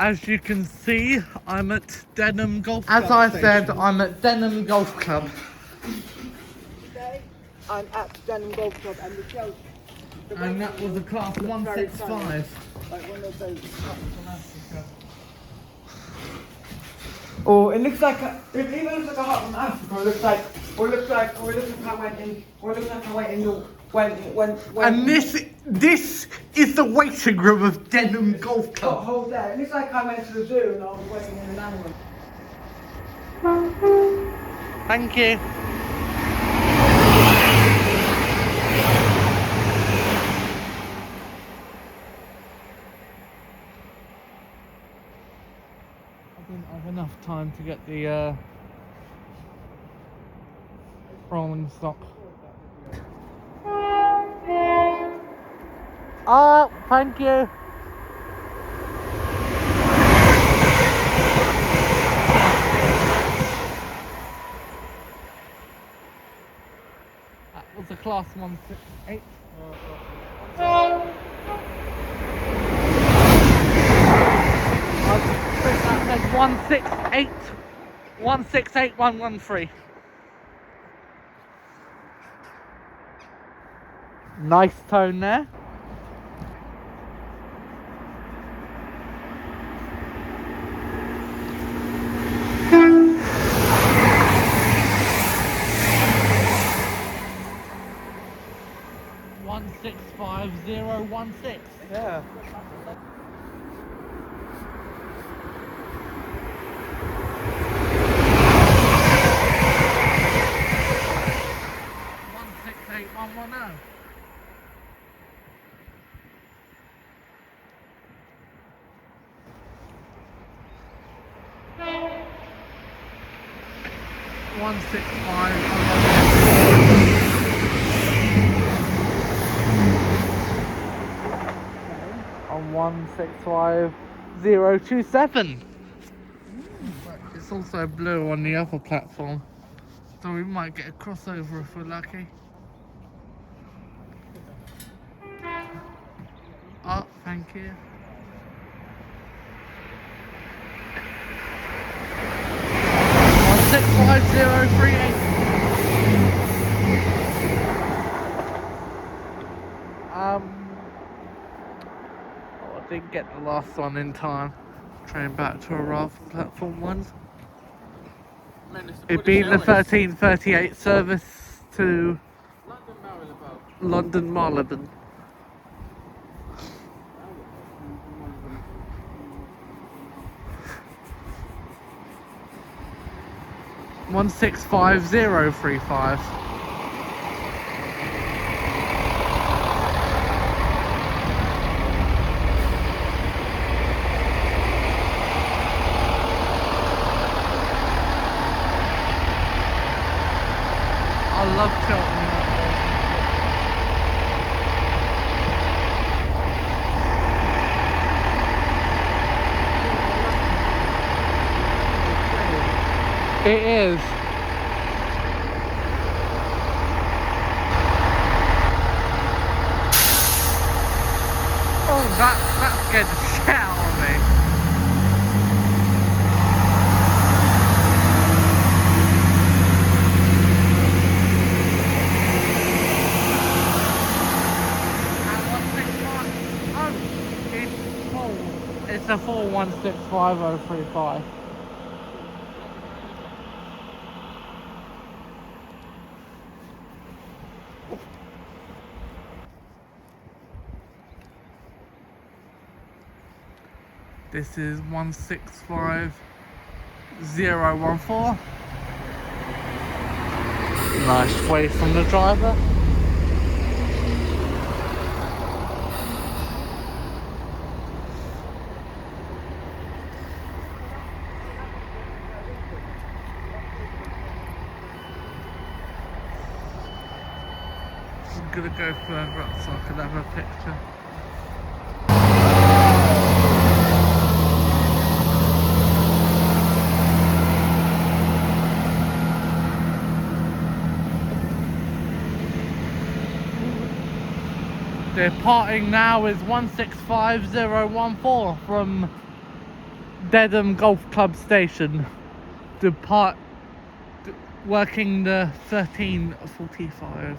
As you can see, I'm at Denham Golf Club. As I said, I'm at Denham Golf Club. Today, I'm at Denham Golf Club and the joke. And that was a class 165. Like one of those cups from Africa. Or it looks like it even looks like a hut from Africa. It looks like I went in when And this is the waiting room of Denham Golf Club. Hold there. It looks like I went to the zoo and I was waiting in an animal. Thank you. I didn't have enough time to get the rolling stock. Oh, thank you. That was a class 168. That says 168,113. Nice tone there. One 65016. Yeah. One 68110. One 65110. On 165027. It's also blue on the other platform, so we might get a crossover if we're lucky. Oh, thank you. On 65038. I didn't get the last one in time. Train back to arrive on platform 1. It'd be the 1338 service to London Marylebone. One 65035. I love Cheltenham. It is. Oh, that scared the shit out of me. It's a 4165035. This is 165014. Nice way from the driver. I'm gonna go further up so I can have a picture. Departing now is 165014 from Denham Golf Club Station, working the 13:45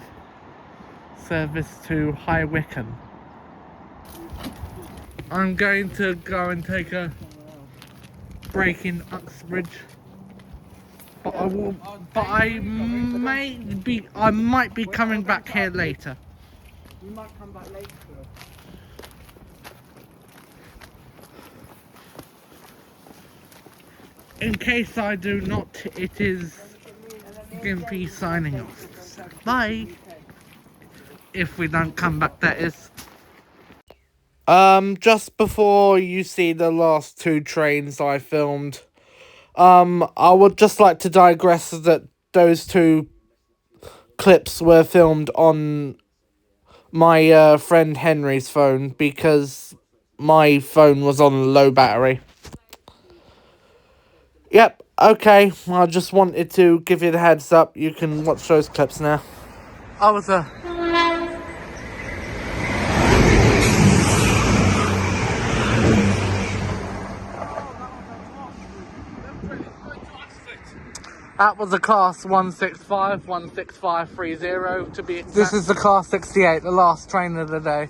service to High Wycombe. I'm going to go and take a break in Uxbridge, but I might be coming back here later. You might come back later. In case I do not, it is Gimpy signing off. Bye. If we don't come back, that is. Just before you see the last 2 trains I filmed, I would just like to digress that those 2 clips were filmed on my friend Henry's phone because my phone was on low battery. Yep, okay, I just wanted to give you the heads up. You can watch those clips now. That was a class 16530 to be exact. This is the class 68, the last train of the day.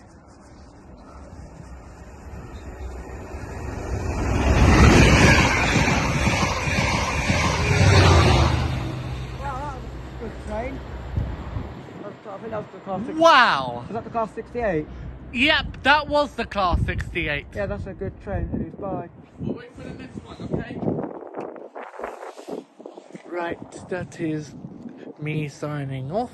Good train. I think that was the class 68. Wow! Was that the class 68? Yep, that was the class 68. Yeah, that's a good train. Anyways, bye. We'll wait for the next one, okay? Right, that is me signing off.